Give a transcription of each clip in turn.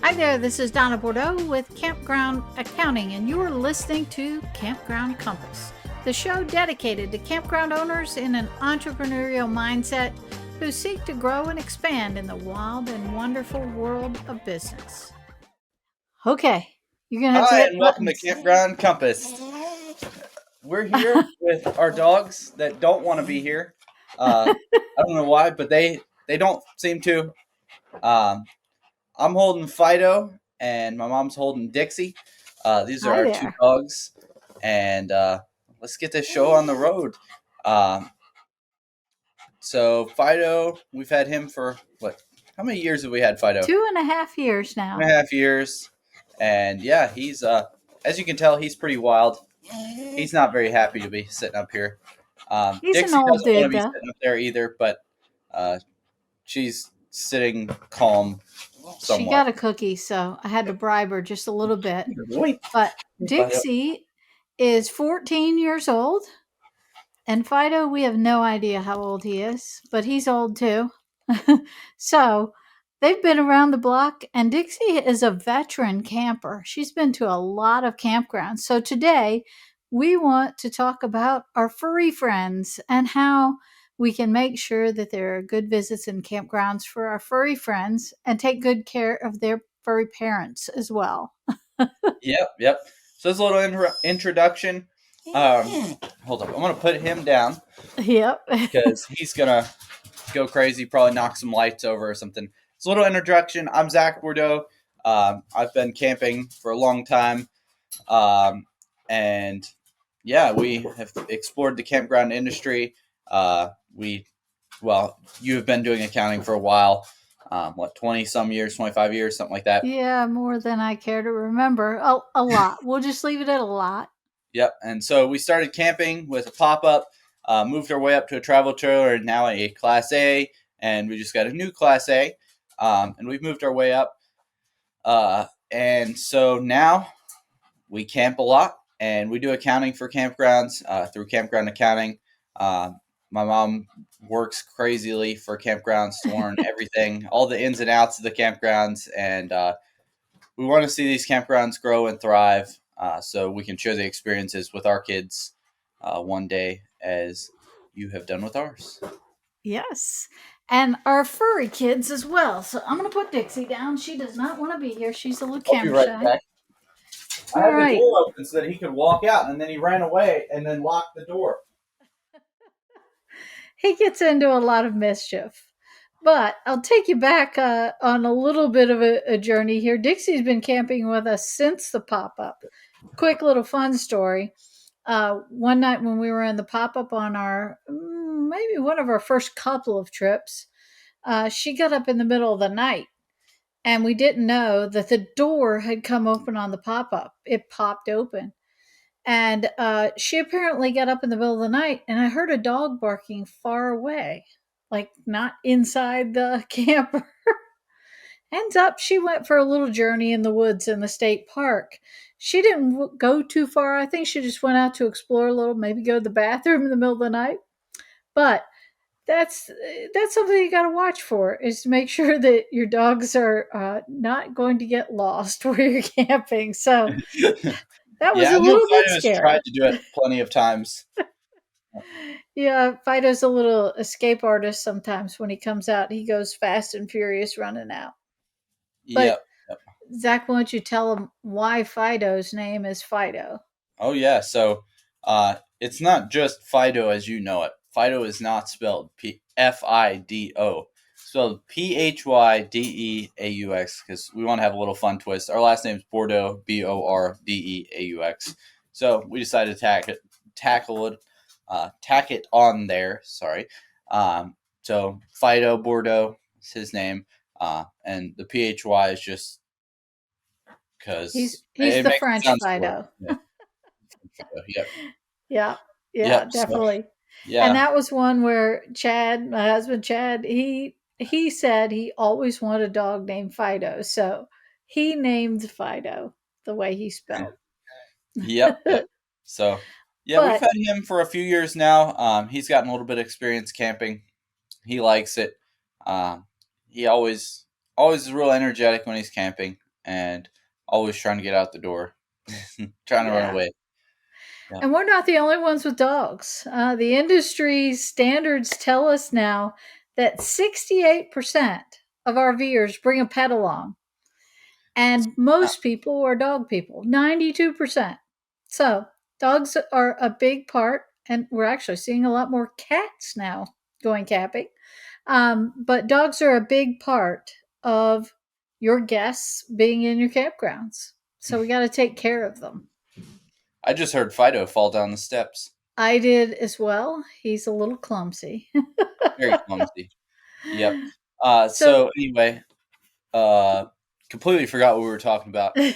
Hi there, this is Donna Bordeaux with Campground Accounting, and you are listening to Campground Compass, the show dedicated to campground owners in an entrepreneurial mindset who seek to grow and expand in the wild and wonderful world of business. Okay, you're going to have to Hi, hit and welcome to buttons. Campground Compass. We're here with our dogs that don't want to be here. I don't know why, but they don't seem to. Um, I'm holding Fido, and my mom's holding Dixie. These are Hi our two there. dogs, and let's get this show on the road. Um, so Fido, we've had him for what? How many years have we had Fido? 2.5 years now. 2.5 years, and yeah, he's as you can tell, he's pretty wild. He's not very happy to be sitting up here. He's an Dixie old doesn't want to dude, be though. sitting up there either, but she's sitting calm She somewhat. got a cookie, so I had to bribe her just a little bit. Wait, But Dixie is 14 years old. And Fido, we have no idea how old he is, but he's old too. So they've been around the block, and Dixie is a veteran camper. She's been to a lot of campgrounds. So today we want to talk about our furry friends and how we can make sure that there are good visits and campgrounds for our furry friends and take good care of their furry parents as well. Yep. So this little introduction. Hold up, I'm gonna put him down Yep. because he's gonna go crazy, probably knock some lights over or something. It's a little introduction. I'm Zach Bordeaux. I've been camping for a long time, and yeah, we have explored the campground industry. You have been doing accounting for a while. 20 some years, 25 years, something like that. Yeah, more than I care to remember. A lot. We'll just leave it at a lot. Yep. And so we started camping with a pop up, moved our way up to a travel trailer, and now a Class A. And we just got a new Class A. And we've moved our way up. And so now we camp a lot, and we do accounting for campgrounds through Campground Accounting. My mom works crazily for campgrounds to learn everything, all the ins and outs of the campgrounds, and we want to see these campgrounds grow and thrive so we can share the experiences with our kids one day as you have done with ours. Yes. And our furry kids as well. So I'm going to put Dixie down. She does not want to be here. She's a little I'll be camera right shy. back. I All had the right. door open so that he could walk out, and then he ran away and then locked the door. He gets into a lot of mischief. But I'll take you back on a little bit of a journey here. Dixie's been camping with us since the pop up. Quick little fun story. One night when we were in the pop up on our maybe one of our first couple of trips, she got up in the middle of the night, and we didn't know that the door had come open on the pop up. It popped open. And she apparently got up in the middle of the night, and I heard a dog barking far away, like not inside the camper. Ends up, she went for a little journey in the woods in the state park. She didn't go too far. I think she just went out to explore a little, maybe go to the bathroom in the middle of the night. But that's something you got to watch for, is to make sure that your dogs are not going to get lost where you're camping. So that was Yeah, a I know little bit Fido has tried scary. to do it plenty of times. Yeah, Fido's a little escape artist sometimes. When he comes out, he goes fast and furious running out. But Yep. Zach, why don't you tell him why Fido's name is Fido? Oh, yeah. So it's not just Fido as you know it. Fido is not spelled Fido. Spelled Phydeaux because we want to have a little fun twist. Our last name is Bordeaux, Bordeaux. So we decided to tack it on there. Sorry. So Fido Bordeaux is his name, and the Phy is just because He's it the makes it French sound cooler. Fido. Yeah. Yep. Yeah, yeah, Yep. So definitely. And yeah. that was one where Chad, my husband Chad, he said he always wanted a dog named Fido, so he named Fido the way he spelled. Yep. So yeah, we've But had him for a few years now. He's gotten a little bit of experience camping. He likes it. He always is real energetic when he's camping. and always trying to get out the door, trying to run Yeah. away. Yeah. And we're not the only ones with dogs. The industry standards tell us now that 68% of RVers bring a pet along. And most people are dog people, 92%. So, dogs are a big part, and we're actually seeing a lot more cats now going camping. But dogs are a big part of your guests being in your campgrounds. So, we got to take care of them. I just heard Fido fall down the steps. I did as well. He's a little clumsy. Very clumsy. Yep. So, So anyway, uh, completely forgot what we were talking about. we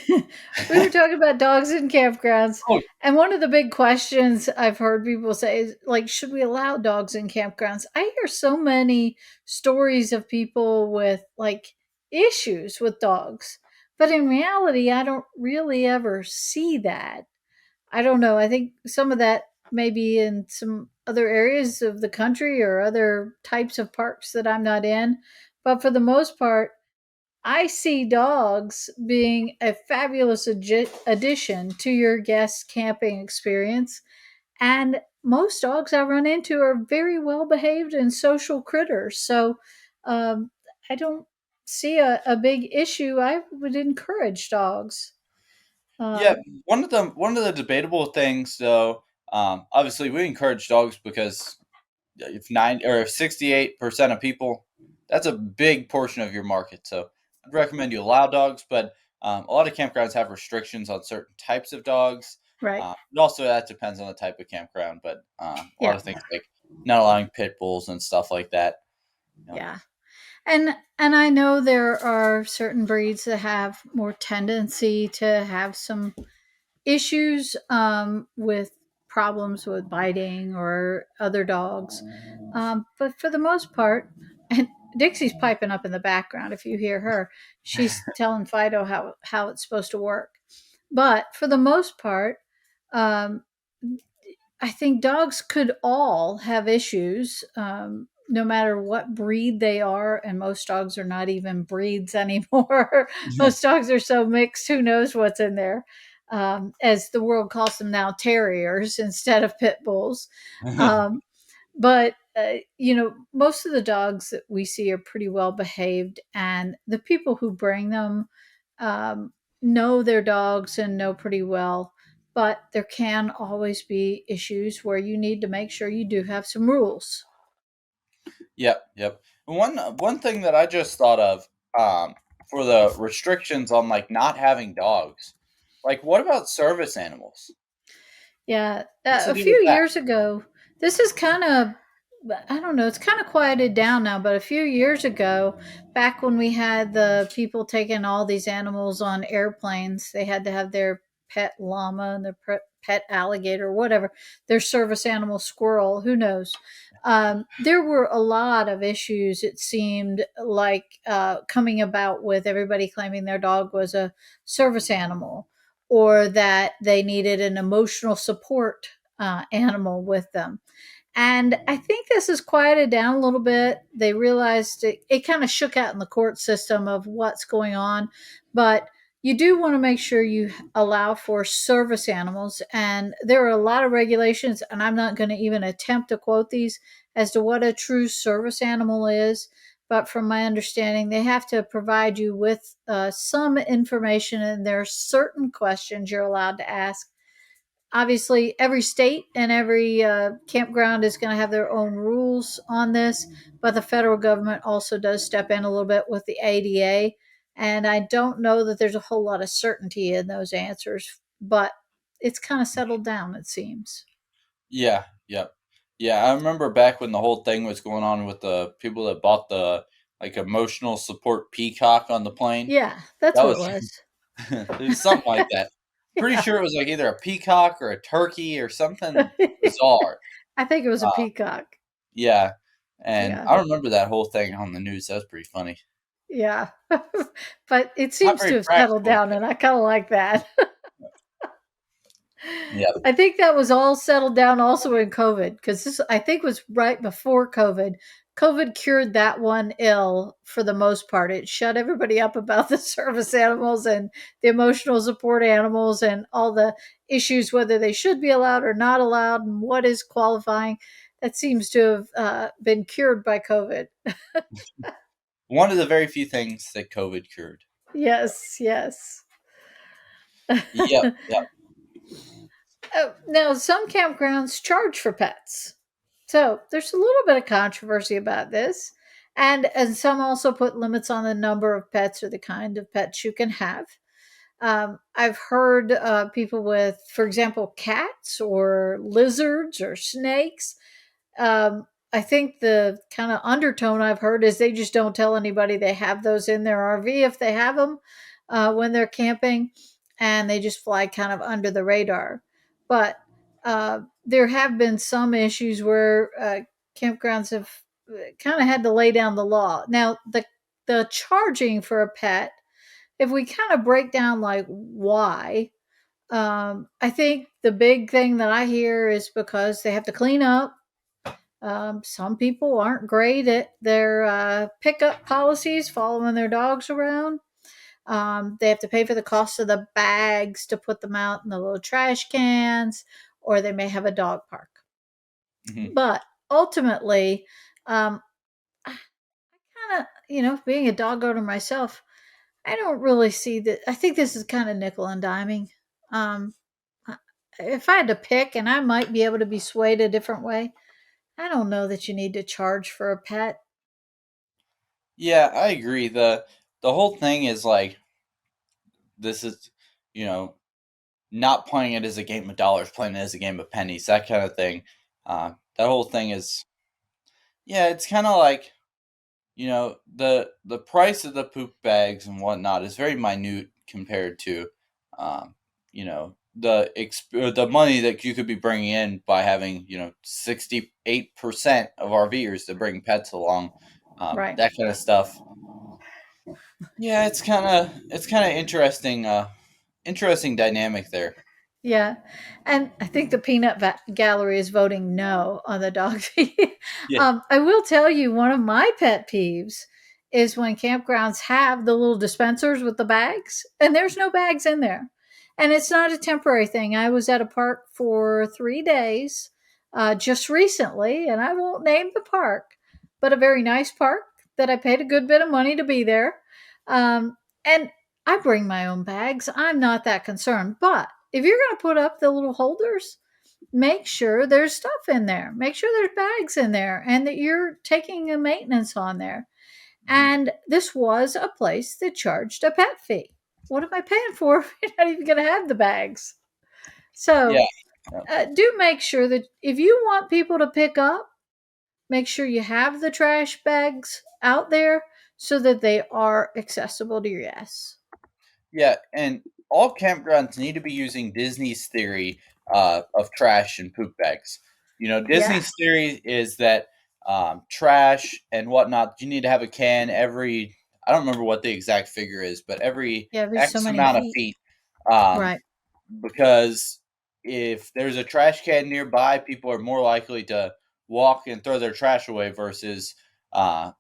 were talking about dogs in campgrounds, Oh, and one of the big questions I've heard people say is like, should we allow dogs in campgrounds? I hear so many stories of people with like issues with dogs, but in reality, I don't really ever see that. I don't know. I think some of that maybe in some other areas of the country or other types of parks that I'm not in, but for the most part, I see dogs being a fabulous addition to your guest camping experience. And most dogs I run into are very well behaved and social critters. So um, I don't see a big issue. I would encourage dogs. yeah. Um, One of the debatable things, though, obviously we encourage dogs because if 68% of people, that's a big portion of your market. So I'd recommend you allow dogs, but a lot of campgrounds have restrictions on certain types of dogs. right. But also that depends on the type of campground. But a lot Yeah. of things like not allowing pit bulls and stuff like that. You know. Yeah. And I know there are certain breeds that have more tendency to have some issues with problems with biting or other dogs. But for the most part, and Dixie's piping up in the background. If you hear her, she's telling Fido how it's supposed to work. But for the most part, um, I think dogs could all have issues, no matter what breed they are. And most dogs are not even breeds anymore. Most dogs are so mixed, who knows what's in there. As the world calls them now, terriers instead of pit bulls. Um, but most of the dogs that we see are pretty well behaved, and the people who bring them um, know their dogs and know pretty well. But there can always be issues where you need to make sure you do have some rules. Yep, yep. One thing that I just thought of for the restrictions on like not having dogs, like what about service animals? Yeah, What's the a deal with few that? years ago, this is kind of, I don't know, it's kind of quieted down now, but a few years ago, back when we had the people taking all these animals on airplanes, they had to have their pet llama and their pet alligator, whatever, their service animal squirrel, who knows. There were a lot of issues, it seemed like, coming about with everybody claiming their dog was a service animal or that they needed an emotional support animal with them. And I think this has quieted down a little bit. They realized it kind of shook out in the court system of what's going on. But you do want to make sure you allow for service animals. And there are a lot of regulations, and I'm not going to even attempt to quote these as to what a true service animal is. But from my understanding, they have to provide you with some information, and there are certain questions you're allowed to ask. Obviously, every state and every campground is going to have their own rules on this, but the federal government also does step in a little bit with the ADA. And I don't know that there's a whole lot of certainty in those answers, but it's kind of settled down, it seems. Yeah, yep. Yeah, I remember back when the whole thing was going on with the people that bought the like emotional support peacock on the plane. Yeah, that's That what it was was. it was something like that. Pretty Yeah. sure it was like either a peacock or a turkey or something bizarre. I think it was a Uh, peacock. yeah, and Yeah. I remember that whole thing on the news. That was pretty funny. Yeah. But it Not seems to very have settled practical, down, but and I kind of like that. Yep. I think that was all settled down also in COVID because this I think was right before COVID. COVID cured that one ill for the most part. It shut everybody up about the service animals and the emotional support animals and all the issues whether they should be allowed or not allowed and what is qualifying. That seems to have been cured by COVID. One of the very few things that COVID cured. Yes, yes. Yep. Yep. Now, some campgrounds charge for pets. So there's a little bit of controversy about this. And some also put limits on the number of pets or the kind of pets you can have. I've heard people with, for example, cats or lizards or snakes. I think the kind of undertone I've heard is they just don't tell anybody they have those in their RV if they have them when they're camping, and they just fly kind of under the radar. But there have been some issues where campgrounds have kind of had to lay down the law. Now, the charging for a pet, if we kind of break down like why, I think the big thing that I hear is because they have to clean up. Some people aren't great at their pickup policies, following their dogs around. They have to pay for the cost of the bags to put them out in the little trash cans, or they may have a dog park. Hmm. But ultimately, I kind of, being a dog owner myself, I don't really see that. I think this is kind of nickel and diming. Um, if I had to pick, and I might be able to be swayed a different way, I don't know that you need to charge for a pet. Yeah, I agree. The whole thing is like this is, you know, not playing it as a game of dollars, playing it as a game of pennies, that kind of thing. That whole thing is, yeah, it's kind of like, the price of the poop bags and whatnot is very minute compared to, um, the money that you could be bringing in by having 68% of RVers to bring pets along, Right. that kind of stuff. Yeah, it's kind of interesting. Interesting dynamic there. Yeah. And I think the gallery is voting no on the dog fee. Yeah. I will tell you one of my pet peeves is when campgrounds have the little dispensers with the bags and there's no bags in there. And it's not a temporary thing. I was at a park for 3 days just recently, and I won't name the park, but a very nice park that I paid a good bit of money to be there. And I bring my own bags. I'm not that concerned. But if you're going to put up the little holders, make sure there's stuff in there. Make sure there's bags in there and that you're taking a maintenance on there. Mhm. And this was a place that charged a pet fee. What am I paying for if you're not even going to have the bags? Yeah. So Yeah. do make sure that if you want people to pick up, make sure you have the trash bags out there so that they are accessible to your guests. Yeah, and all campgrounds need to be using Disney's theory of trash and poop bags. Yeah. Disney's theory is that trash and whatnot, you need to have a can every, I don't remember what the exact figure is, but every Yeah, every so X many amount of feet. feet. Um, Right. because if there's a trash can nearby, people are more likely to walk and throw their trash away versus, uh,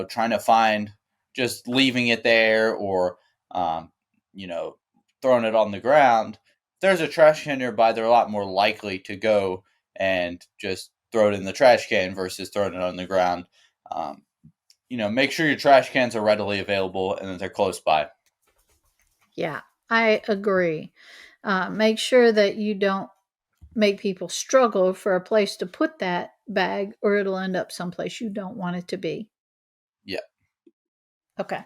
trying to find just leaving it there or, um, you know, throwing it on the ground. If there's a trash can nearby, they're a lot more likely to go and just throw it in the trash can versus throwing it on the ground. Um, make sure your trash cans are readily available and that they're close by. Yeah, I agree. Make sure that you don't make people struggle for a place to put that bag, or it'll end up someplace you don't want it to be. Yeah. Okay.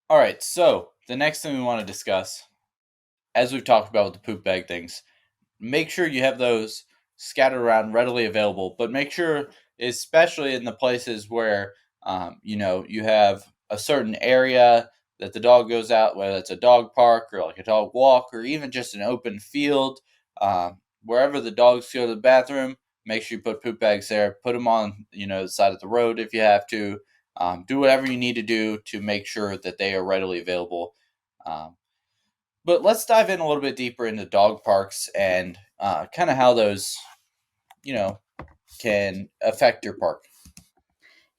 All right. So the next thing we want to discuss, as we've talked about with the poop bag things, make sure you have those scattered around readily available, but make sure, especially in the places where you have a certain area that the dog goes out, whether it's a dog park or like a dog walk or even just an open field, wherever the dogs go to the bathroom, make sure you put poop bags there. Put them on the side of the road if you have to. Do whatever you need to do to make sure that they are readily available. Um, But let's dive in a little bit deeper into dog parks and kind of how those, you know, can affect your park.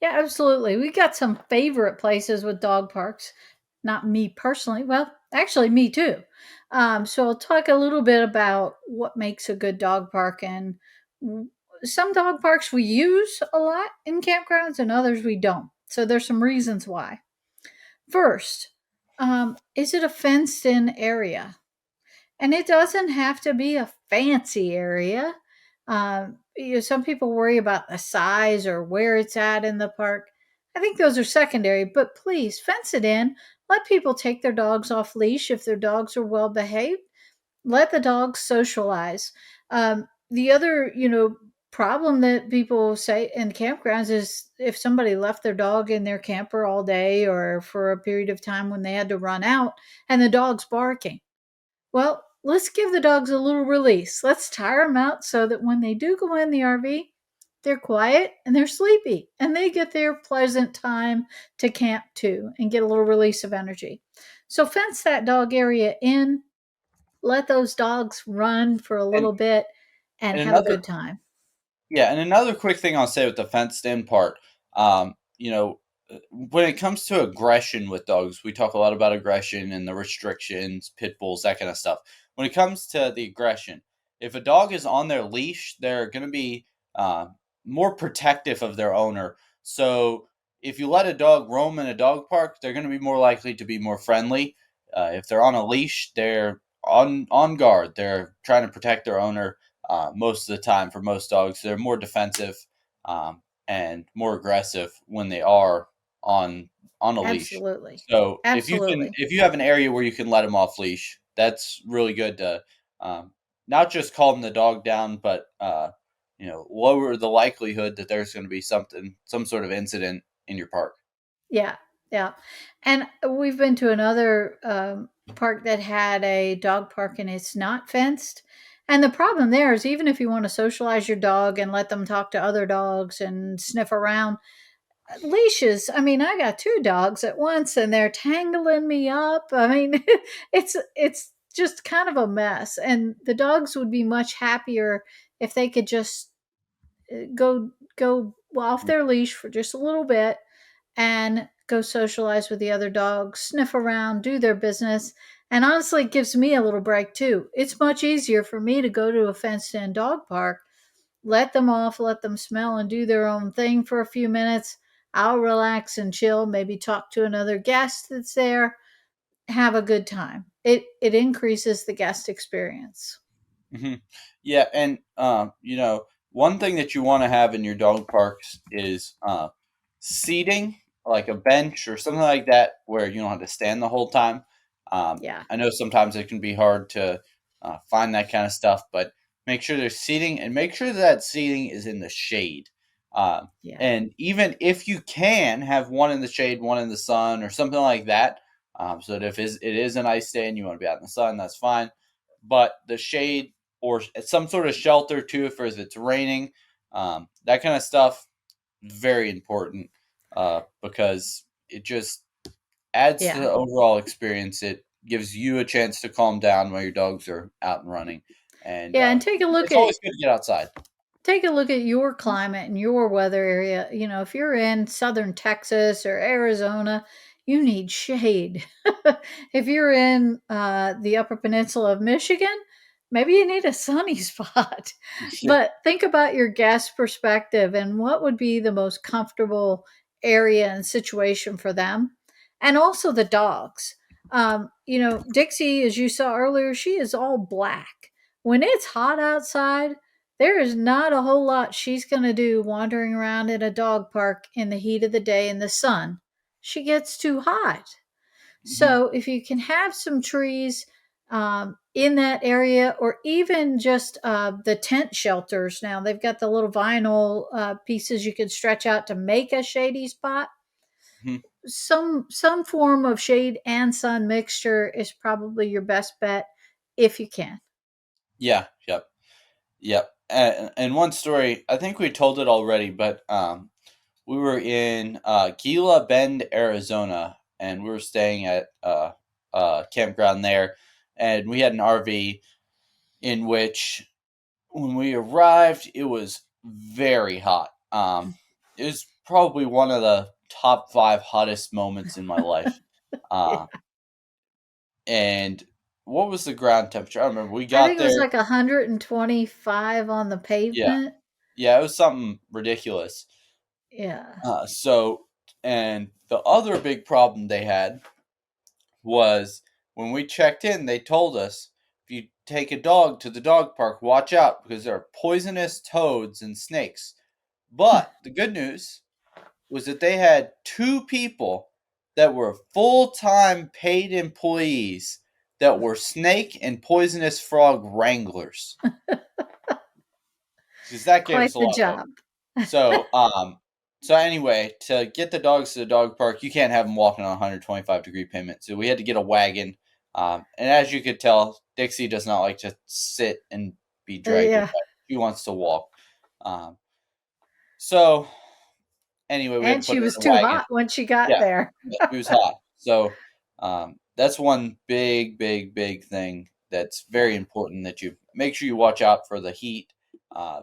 Yeah, absolutely. We got some favorite places with dog parks. Not me personally. Well, actually, me too. So I'll talk a little bit about what makes a good dog park. And w- some dog parks we use a lot in campgrounds, and others we don't. So there's some reasons why. First, is it a fenced in area? And it doesn't have to be a fancy area. Some people worry about the size or where it's at in the park. I think those are secondary, but please fence it in. Let people take their dogs off leash if their dogs are well behaved. Let the dogs socialize. The other, problem that people say in campgrounds is if somebody left their dog in their camper all day or for a period of time when they had to run out and the dog's barking, well, let's give the dogs a little release. Let's tire them out so that when they do go in the RV, they're quiet and they're sleepy and they get their pleasant time to camp too and get a little release of energy. So fence that dog area in, let those dogs run for a And little bit and and have a another good time. Yeah, and another quick thing I'll say with the fenced in part, um, you know, when it comes to aggression with dogs, we talk a lot about aggression and the restrictions, pit bulls, that kind of stuff. When it comes to the aggression, if a dog is on their leash, they're going to be uh, more protective of their owner. So if you let a dog roam in a dog park, they're going to be more likely to be more friendly. If they're on a leash, they're on guard. They're trying to protect their owner most of the time. For most dogs, they're more defensive and more aggressive when they are on on a leash. Absolutely. So Absolutely. if you have an area where you can let them off leash, that's really good to um, not just calm the dog down, but lower the likelihood that there's going to be some sort of incident in your park. Yeah, yeah. And we've been to another park that had a dog park and it's not fenced. And the problem there is even if you want to socialize your dog and let them talk to other dogs and sniff around, leashes. I mean, I got two dogs at once and they're tangling me up. I mean, it's just kind of a mess. And the dogs would be much happier if they could just go off their leash for just a little bit and go socialize with the other dogs, sniff around, do their business. And honestly, it gives me a little break too. It's much easier for me to go to a fenced in dog park, let them off, let them smell and do their own thing for a few minutes. I'll relax and chill, maybe talk to another guest that's there, have a good time. It increases the guest experience. hmm Yeah, and one thing that you want to have in your dog parks is seating, like a bench or something like that, where you don't have to stand the whole time. Yeah, I know sometimes it can be hard to find that kind of stuff, but make sure there's seating and make sure that seating is in the shade. Um, yeah, and even if you can have one in the shade, one in the sun, or something like that, so that if it is a nice day and you want to be out in the sun, that's fine. But the shade or some sort of shelter too, if it's raining, that kind of stuff, very important because it just adds to yeah. the overall experience. It gives you a chance to calm down while your dogs are out and running, and Yeah, and take a look it's at always good to get outside. your climate and your weather area. If you're in southern Texas or Arizona, you need shade. If you're in the Upper Peninsula of Michigan, maybe you need a sunny spot. But think about your guest perspective and what would be the most comfortable area and situation for them, and also the dogs. Dixie, as you saw earlier, she is all black. When it's hot outside, there is not a whole lot she's going to do wandering around in a dog park in the heat of the day in the sun. She gets too hot. Mhm. So, if you can have some trees in that area, or even just the tent shelters, now they've got the little vinyl pieces you can stretch out to make a shady spot. Mhm. Some form of shade and sun mixture is probably your best bet if you can. Yeah, yep, yep. And one story, I think we told it already, but we were in Gila Bend, Arizona, and we were staying at Campground there. and we had an RV in which when we arrived, it was very hot. It was probably one of the top 5 hottest moments in my life. Yeah. Uh, and what was the ground temperature? I remember we I got think it was there. like 125 on the Yeah, pavement. yeah, it was something ridiculous. Yeah. So, and the other big problem they had was when we checked in, they told us if you take a dog to the dog park, watch out because there are poisonous toads and snakes. But the good news was that they had 2 people that were full-time paid employees that were snake and poisonous frog wranglers. Because that gave us Quite a the lot of hope. job. So, so anyway, to get the dogs to the dog park, you can't have them walking on 125-degree pavement. So we had to get a wagon. And as you could tell, Dixie does not like to sit and be dragged in. Yeah. She wants to walk. Um, so anyway, we had to And put she her was in a too wagon. hot when she got Yeah, there. yeah, it was hot. So that's one big, big, big thing that's very Yeah. important that you make sure you watch out for the heat. Uh,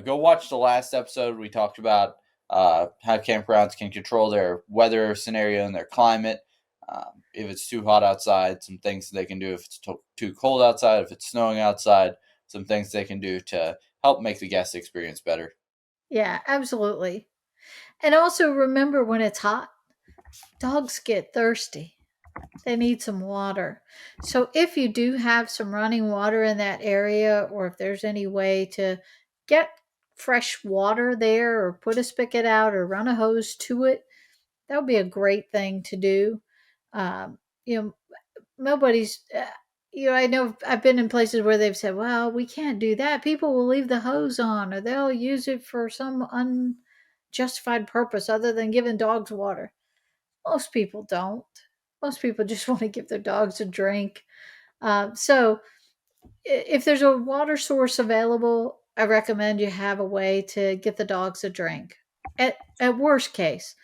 go watch the last episode. We talked about how campgrounds can control their weather scenario and their climate. If it's too hot outside, some things they can do. If it's too cold outside, if it's snowing outside, some things they can do to help make the guest experience better. Yeah, absolutely. And also remember when it's hot, dogs get thirsty. They need some water. So if you do have some running water in that area, or if there's any way to get fresh water there, or put a spigot out, or run a hose to it, that would be a great thing to do. Um, you know, nobody's. I know I've been in places where they've said, "Well, we can't do that. People will leave the hose on, or they'll use it for some unjustified purpose other than giving dogs water." Most people don't. Most people just want to give their dogs a drink. So, if there's a water source available, I recommend you have a way to get the dogs a drink. At worst case,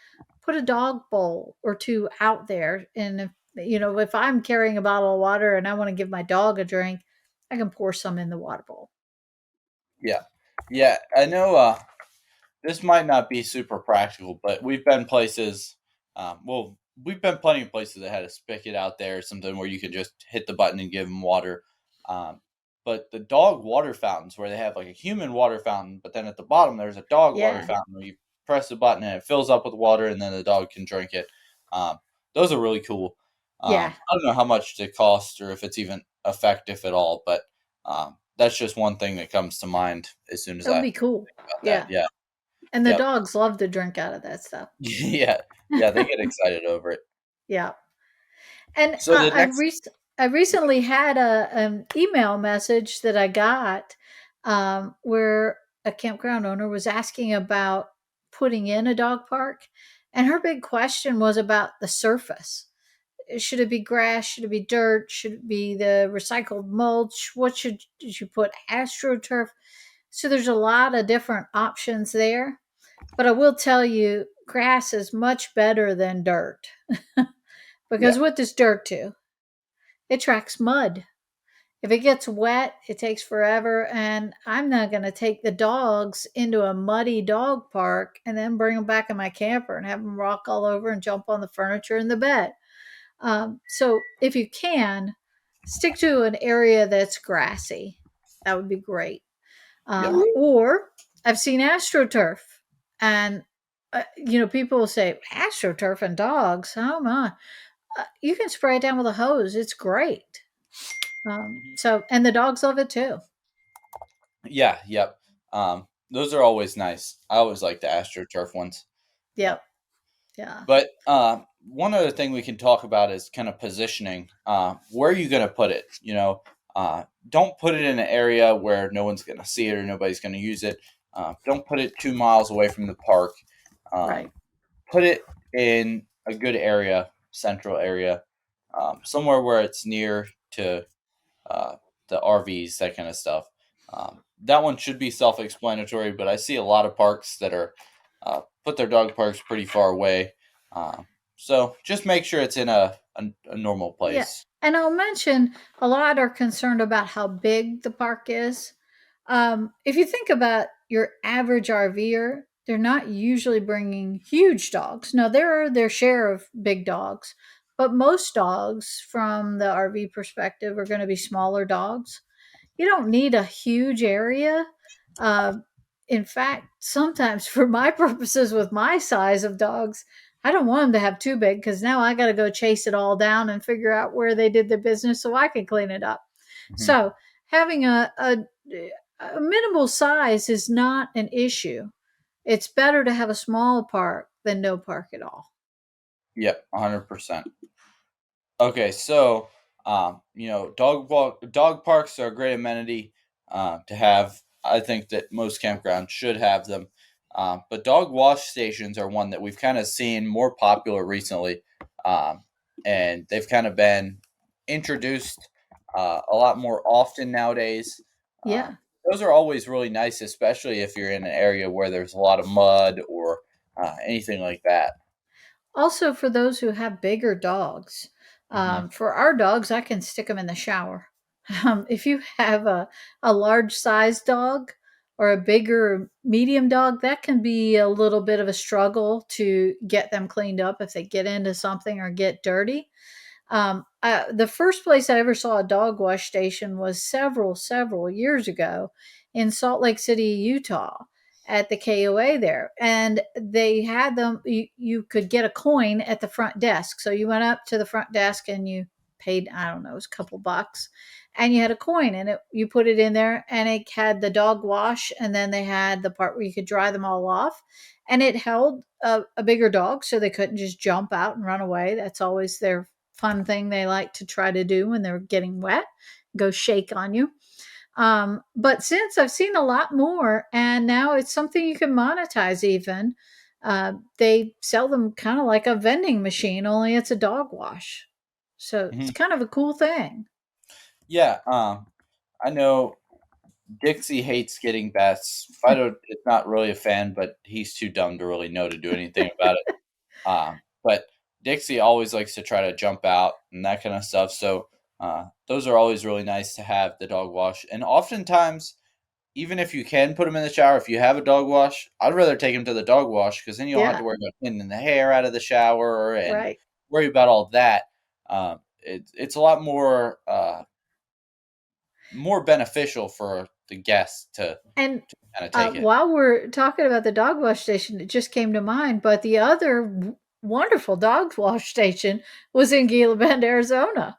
put a dog bowl or two out there, and if I'm carrying a bottle of water and I want to give my dog a drink, I can pour some in the water bowl. Yeah, yeah. I know. This might not be super practical, but we've been places. We've been plenty of places that had a spigot out there, something where you could just hit the button and give them water. Um, but the dog water fountains, where they have like a human water fountain, but then at the bottom there's a dog water Yeah, fountain where you press the button and it fills up with water, and then the dog can drink it. Those are really cool. yeah, I don't know how much they cost or if it's even effective at all, but that's just one thing that comes to mind as soon as that would I be think cool. about that. Yeah, Yeah. and the Yep. dogs love to drink out of that stuff. Yeah, yeah, they get excited over it. Yeah. And So the next, I recently had an email message that I got where a campground owner was asking about putting in a dog park, and her big question was about the surface. Should it be grass? Should it be dirt? Should it be the recycled mulch? What should you put? AstroTurf. So there's a lot of different options there. But I will tell you, grass is much better than dirt. yeah, Because what does dirt do? It tracks mud. If it gets wet, it takes forever. And I'm not going to take the dogs into a muddy dog park and then bring them back in my camper and have them rock all over and jump on the furniture in the bed. So if you can, stick to an area that's grassy. That would be great. yep, Or I've seen AstroTurf. And, people will say, AstroTurf and dogs? Oh my. You can spray it down with a hose. It's great. mhm, And the dogs love it too. yeah, yep. Those are always nice. I always like the AstroTurf ones. Yep. Yep. Yeah. But one other thing we can talk about is kind of positioning. Where are you going to put it? Don't put it in an area where no one's going to see it or nobody's going to use it. Don't put it 2 miles away from the park. Right. Put it in a good area, central area, somewhere where it's near to uh, the RVs, that kind of stuff. That one should be self-explanatory, but I see a lot of parks that are put their dog parks pretty far away. So just make sure it's in a normal Yeah. place. And I'll mention a lot are concerned about how big the park is. If you think about your average RVer, they're not usually bringing huge dogs. No, there are their share of big dogs, but most dogs, from the RV perspective, are going to be smaller dogs. You don't need a huge area. Uh, in fact, sometimes for my purposes, with my size of dogs, I don't want them to have too big because now I got to go chase it all down and figure out where they did their business so I can clean it up. Mhm. So having a minimal size is not an issue. It's better to have a small park than no park at all. Yep, 100%. Okay, so dog parks are a great amenity to have. I think that most campgrounds should have them, but dog wash stations are one that we've kind of seen more popular recently, um, and they've kind of been introduced a lot more often nowadays. Yeah. Those are always really nice, especially if you're in an area where there's a lot of mud or anything like that. Also, for those who have bigger dogs, Hmm. for our dogs, I can stick them in the shower. If you have a large size dog or a bigger medium dog, that can be a little bit of a struggle to get them cleaned up if they get into something or get dirty. The first place I ever saw a dog wash station was several years ago in Salt Lake City, Utah, at the KOA there. And they had them, you could get a coin at the front desk. So you went up to the front desk and you paid, I don't know, it was a couple bucks. And you had a coin and you put it in there and it had the dog wash. And then they had the part where you could dry them all off. And it held a bigger dog so they couldn't just jump out and run away. That's always their fun thing they like to try to do when they're getting wet, go shake on you. But since I've seen a lot more, and now it's something you can monetize even. They sell them kind of like a vending machine, only it's a dog wash. So it's kind of a cool thing. Yeah, I know Dixie hates getting baths. Fido is not really a fan, but he's too dumb to really know to do anything about it. But Dixie always likes to try to jump out and that kind of stuff. So those are always really nice to have the dog wash. And oftentimes, even if you can put them in the shower, if you have a dog wash, I'd rather take him to the dog wash because then you don't have Yeah, to worry about cleaning the hair out of the shower and right. worry about all that. It's a lot more beneficial for the guests And to kind of take it. while we're talking about the dog wash station, it just came to mind. But the other wonderful dog wash station was in Gila Bend, Arizona.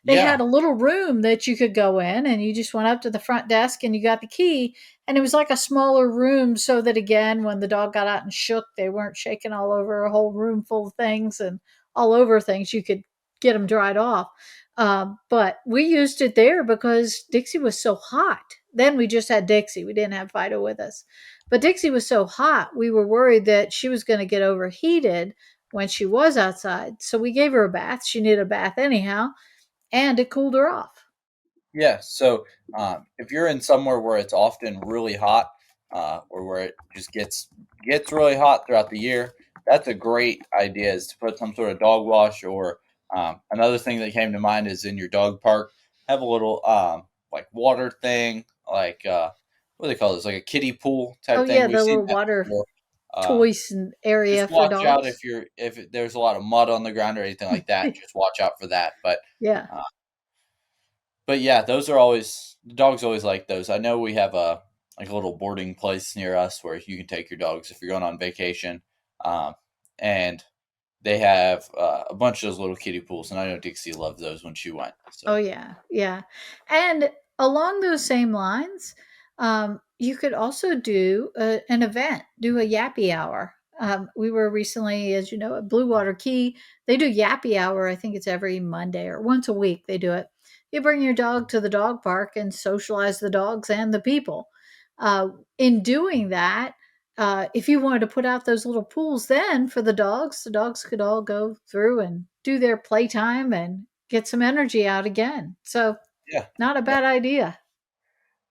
They had Yeah. a little room that you could go in, and you just went up to the front desk and you got the key. And it was like a smaller room, so that again, when the dog got out and shook, they weren't shaking all over a whole room full of things and all over things. You could get them dried off. But we used it there because Dixie was so hot. Then we just had Dixie. We didn't have Fido with us. But Dixie was so hot, we were worried that she was going to get overheated when she was outside. So we gave her a bath. She needed a bath anyhow, and it cooled her off. Yeah. So if you're in somewhere where it's often really hot, or where it just gets really hot throughout the year, that's a great idea. Is to put some sort of dog wash or another thing that came to mind is in your dog park have a little like water thing, like what do they call this? Like a kiddie pool Oh, type thing. yeah, We've the seen little that water before. Um, toys and area just for watch out dogs. if there's a lot of mud on the ground or anything like that. Just watch out for that. Yeah. Uh, but yeah, those are always the dogs always like those. I know we have a like a little boarding place near us where you can take your dogs if you're going on vacation, and they have a bunch of those little kiddie pools, and I know Dixie loved those when she went. Oh So yeah, yeah. And along those same lines, you could also do an event, do a Yappy Hour. We were recently, as you know, at Blue Water Key. They do Yappy Hour. I think it's every Monday or once a week. They do it. You bring your dog to the dog park and socialize the dogs and the people. In doing that, if you wanted to put out those little pools, then for the dogs could all go through and do their playtime and get some energy out again. So, yeah, not a yeah, bad idea.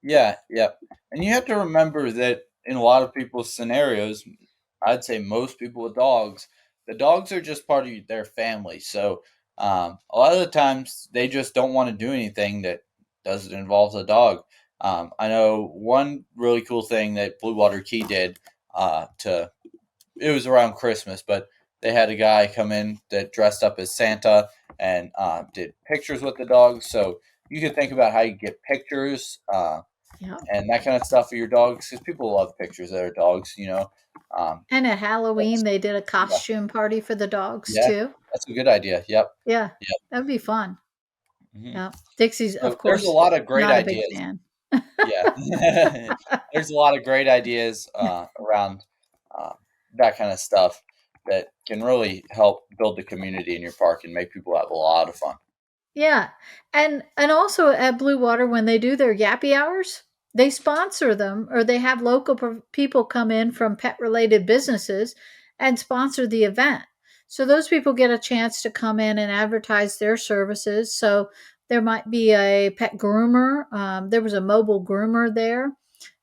yeah, yeah. And you have to remember that in a lot of people's scenarios, I'd say most people with dogs, the dogs are just part of their family. So A lot of the times they just don't want to do anything that doesn't involve the dog. I know one really cool thing that Blue Water Key did to it was around Christmas, but they had a guy come in that dressed up as Santa and did pictures with the dogs. So you can think about how you get pictures Yeah. and that kind of stuff for your dogs because people love pictures of their dogs. Um, And at Halloween, that's, they did a yeah, costume party for the dogs yeah, too. that's a good idea. Yep, Yeah, yep. that'd be fun. Hmm. Yeah. Dixie's, So of there's a course, lot of great not a big ideas. fan. Yeah, there's a lot of great ideas around uh, that kind of stuff that can really help build the community in your park and make people have a lot of fun. Yeah, and also at Blue Water when they do their Yappy Hours, they sponsor them or they have local people come in from pet related businesses and sponsor the event. So those people get a chance to come in and advertise their services. So there might be a pet groomer. There was a mobile groomer there.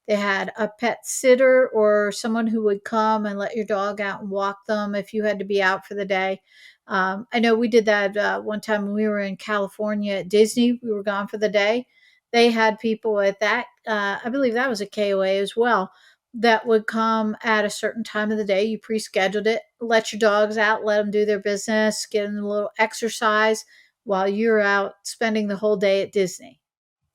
They had a pet sitter or someone who would come and let your dog out and walk them if you had to be out for the day. I know we did that one time when we were in California at Disney. We were gone for the day. They had people at that, I believe that was a KOA as well, that would come at a certain time of the day. You pre scheduled it, let your dogs out, let them do their business, get them a little exercise while you're out spending the whole day at Disney.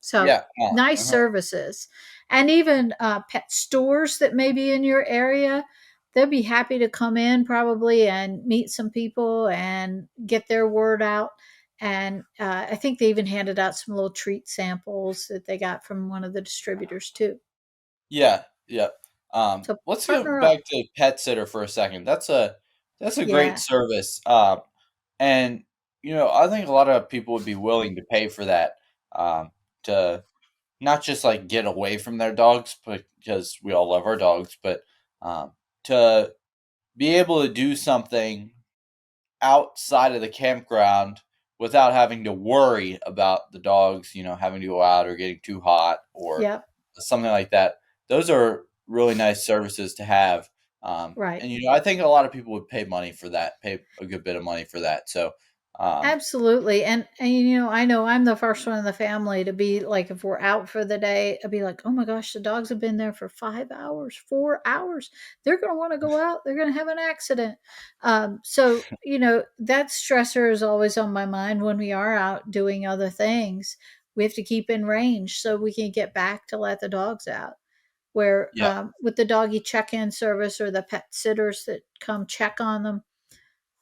So Yeah, nice uh-huh. services. And even pet stores that may be in your area, they'll be happy to come in probably and meet some people and get their word out. And I think they even handed out some little treat samples that they got from one of the distributors too. Yeah, yeah. So Let's go partner up. back to pet sitter for a second. That's a great Yeah. service. And I think a lot of people would be willing to pay for that to not just like get away from their dogs, but because we all love our dogs, but um, to be able to do something outside of the campground without having to worry about the dogs, having to go out or getting too hot or Yep. something like that. Those are really nice services to have. Right. And I think a lot of people would pay money for that, pay a good bit of money for that. So, um, Absolutely. And I know I'm the first one in the family to be like, if we're out for the day, I'd be like, oh my gosh, the dogs have been there for 5 hours, 4 hours. They're going to want to go out. They're going to have an accident. So, that stressor is always on my mind when we are out doing other things. We have to keep in range so we can get back to let the dogs out. Where yeah, with the doggy check in service or the pet sitters that come check on them,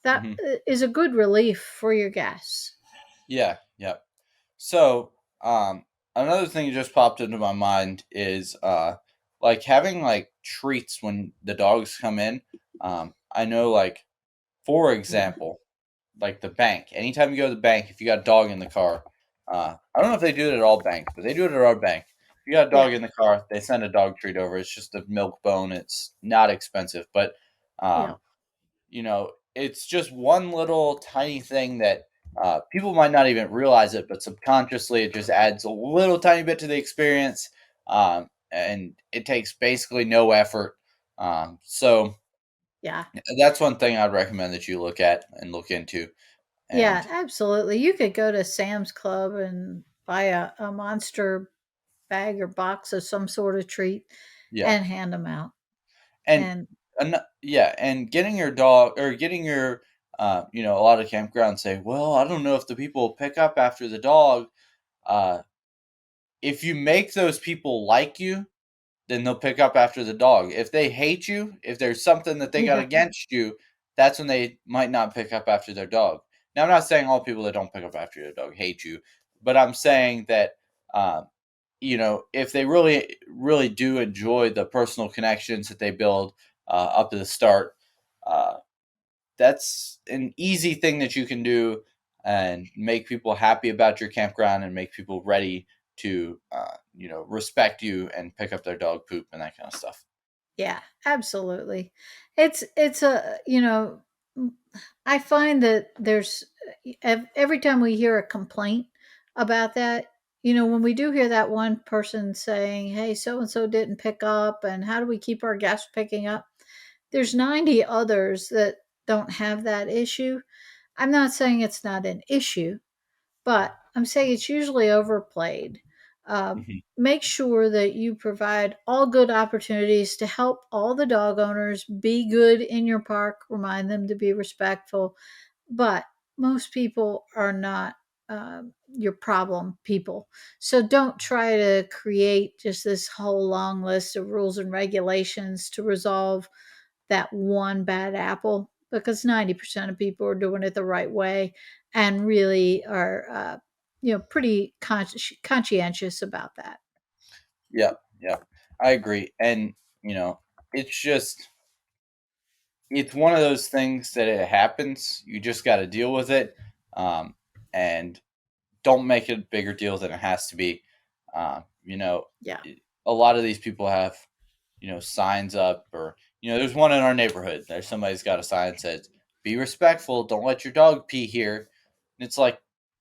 that hmm is a good relief for your guests. yeah, yeah. So, another thing that just popped into my mind is like having like treats when the dogs come in. I know, like for Yeah. example, like the bank. Anytime you go to the bank, if you got a dog in the car, I don't know if they do it at all banks, but they do it at our bank. If you got a Yeah. dog in the car, they send a dog treat over. It's just a milk bone. It's not expensive, but Yeah. um, it's just one little tiny thing that people might not even realize it, but subconsciously it just adds a little tiny bit to the experience, and it takes basically no effort. So Yeah. that's one thing I'd recommend that you look at and look into. Yeah, And absolutely. You could go to Sam's Club and buy a monster bag or box of some sort of treat yeah, and hand them out. and And yeah, and getting your dog or getting your a lot of campgrounds say, well, I don't know if the people pick up after the dog. Uh, if you make those people like you, then they'll pick up after the dog. If they hate you, if there's something that they got yeah. against you, that's when they might not pick up after their dog. Now, I'm not saying all people that don't pick up after their dog hate you, but I'm saying that, um, if they really, really do enjoy the personal connections that they build up to the start, uh, that's an easy thing that you can do and make people happy about your campground and make people ready to respect you and pick up their dog poop and that kind of stuff. Yeah, absolutely. It's a, I find that there's every time we hear a complaint about that, when we do hear that one person saying, "Hey, so and so didn't pick up and how do we keep our guests picking up?" There's 90 others that don't have that issue. I'm not saying it's not an issue, but I'm saying it's usually overplayed. Mhm. Make sure that you provide all good opportunities to help all the dog owners be good in your park, remind them to be respectful. But most people are not your problem people. So don't try to create just this whole long list of rules and regulations to resolve that one bad apple, because 90% of people are doing it the right way and really are pretty conscientious about that. Yep, yep. I agree. And, you know, it's just it's one of those things that it happens. You just got to deal with it, and don't make it a bigger deal than it has to be. You know, Yeah. a lot of these people have, signs up, or there's one in our neighborhood. There's somebody's got a sign that says, "Be respectful. Don't let your dog pee here." And it's like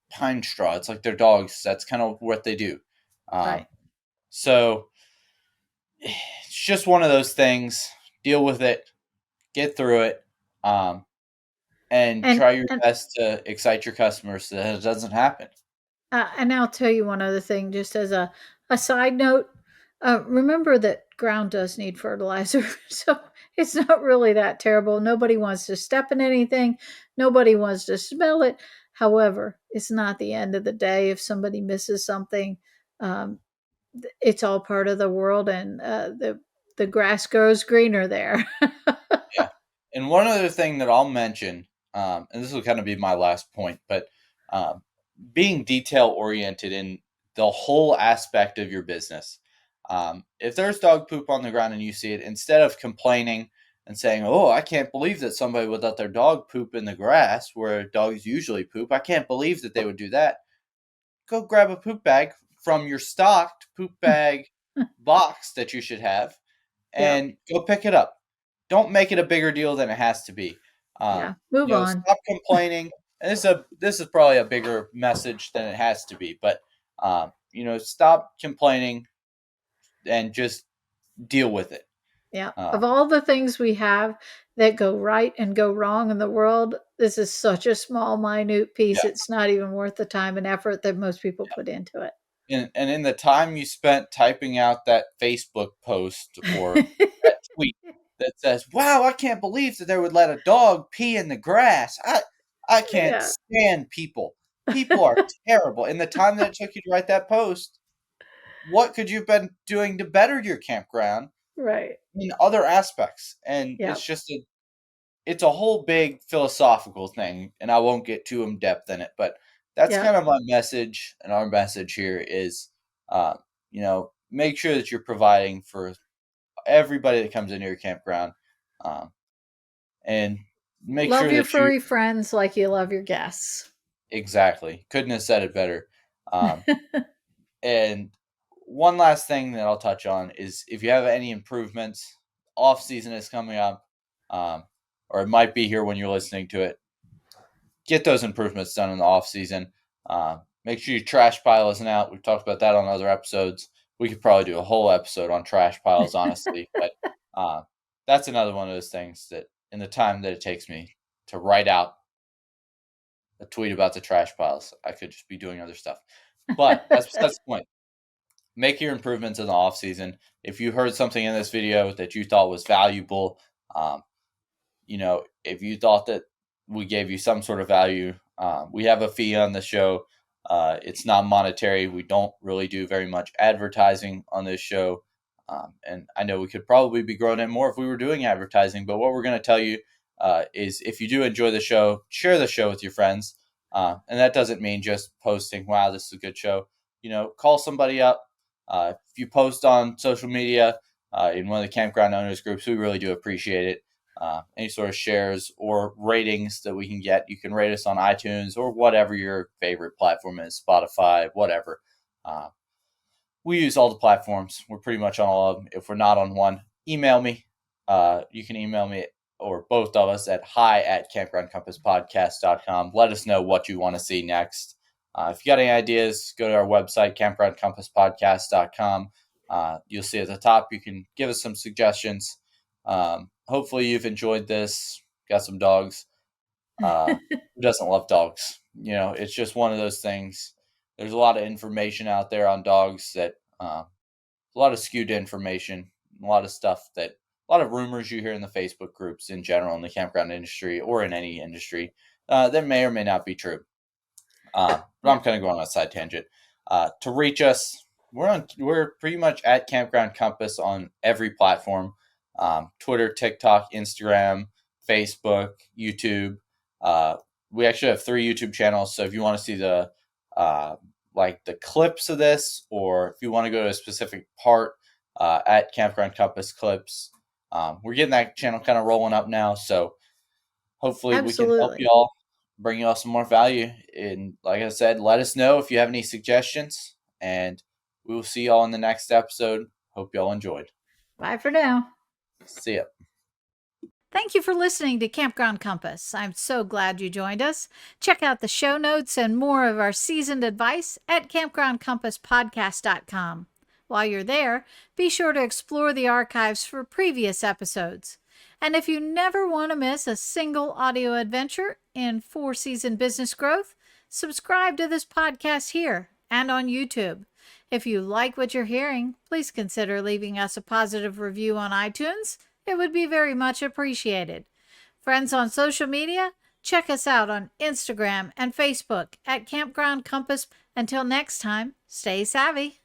pine straw. It's like their dogs. That's kind of what they do. Right. So it's just one of those things. Deal with it. Get through it. And and try your and best to excite your customers so that it doesn't happen. And I'll tell you one other thing, just as a side note. Remember that ground does need fertilizer, so it's not really that terrible. Nobody wants to step in anything. Nobody wants to smell it. However, it's not the end of the day if somebody misses something. Um, it's all part of the world, and the grass grows greener there. Yeah. And one other thing that I'll mention, and this will kind of be my last point, but um, being detail oriented in the whole aspect of your business. If there's dog poop on the ground and you see it, instead of complaining and saying, "Oh, I can't believe that somebody would let their dog poop in the grass where dogs usually poop. I can't believe that they would do that." Go grab a poop bag from your stocked poop bag box that you should have Yeah, and go pick it up. Don't make it a bigger deal than it has to be. yeah. Move on. Stop complaining. And this is probably a bigger message than it has to be, but stop complaining and just deal with it. Yeah. Uh, Of all the things we have that go right and go wrong in the world, this is such a small, minute piece. yeah, It's not even worth the time and effort that most people put into and in the time you spent typing out that Facebook post or it. that tweet that says, "Wow, I can't believe that they would let a dog pee in the grass. I can't Yeah. stand people. People are terrible." In the time that it took you to write that post, what could you have been doing to better your campground Right. in other aspects? And Yeah. it's a whole big philosophical thing, and I won't get too in depth in it, but that's Yeah. kind of my message, and our message here is, make sure that you're providing for everybody that comes into your campground, um, and make Love sure your that you furry friends like you love your guests. exactly couldn't have said it better. Um, and one last thing that I'll touch on is if you have any improvements, off season is coming up, um, or it might be here when you're listening to it. Get those improvements done in the off season. Make sure your trash pile isn't out. We've talked about that on other episodes. We could probably do a whole episode on trash piles, honestly, but that's another one of those things that in the time that it takes me to write out a tweet about the trash piles, I could just be doing other stuff. But that's the point. Make your improvements in the off season. If you heard something in this video that you thought was valuable, um, if you thought that we gave you some sort of value, we have a fee on the show. It's not monetary. We don't really do very much advertising on this show. And I know we could probably be growing it more if we were doing advertising. But what we're going to tell you is if you do enjoy the show, share the show with your friends. And that doesn't mean just posting, "Wow, this is a good show." Call somebody up. If you post on social media in one of the campground owners groups, we really do appreciate it. Any sort of shares or ratings that we can get. You can rate us on iTunes or whatever your favorite platform is, Spotify, whatever. Uh, we use all the platforms. We're pretty much on all of them. If we're not on one, email me. You can email me or both of us at hi@campgroundcompasspodcast.com. Let us know what you want to see next. If you got any ideas, go to our website, campgroundcompasspodcast.com. You'll see at the top, you can give us some suggestions. Hopefully you've enjoyed this. Got some dogs. Uh, doesn't love dogs? It's just one of those things. There's a lot of information out there on dogs that a lot of skewed information, a lot of stuff that a lot of rumors you hear in the Facebook groups in general in the campground industry or in any industry that may or may not be true. But I'm kind of going on a side tangent. To reach us, we're pretty much at Campground Compass on every platform: Twitter, TikTok, Instagram, Facebook, YouTube. We actually have 3 YouTube channels. So if you want to see the the clips of this, or if you want to go to a specific part at Campground Compass clips, we're getting that channel kind of rolling up now. So hopefully we can help Absolutely. y'all, bring y'all some more value. And like I said, let us know if you have any suggestions, and we will see y'all in the next episode. Hope y'all enjoyed. Bye for now. See ya. Thank you for listening to Campground Compass. I'm so glad you joined us. Check out the show notes and more of our seasoned advice at campgroundcompasspodcast.com. While you're there, be sure to explore the archives for previous episodes. And if you never want to miss a single audio adventure in 4-season business growth, subscribe to this podcast here and on YouTube. If you like what you're hearing, please consider leaving us a positive review on iTunes. It would be very much appreciated. Friends on social media, check us out on Instagram and Facebook at Campground Compass. Until next time, stay savvy.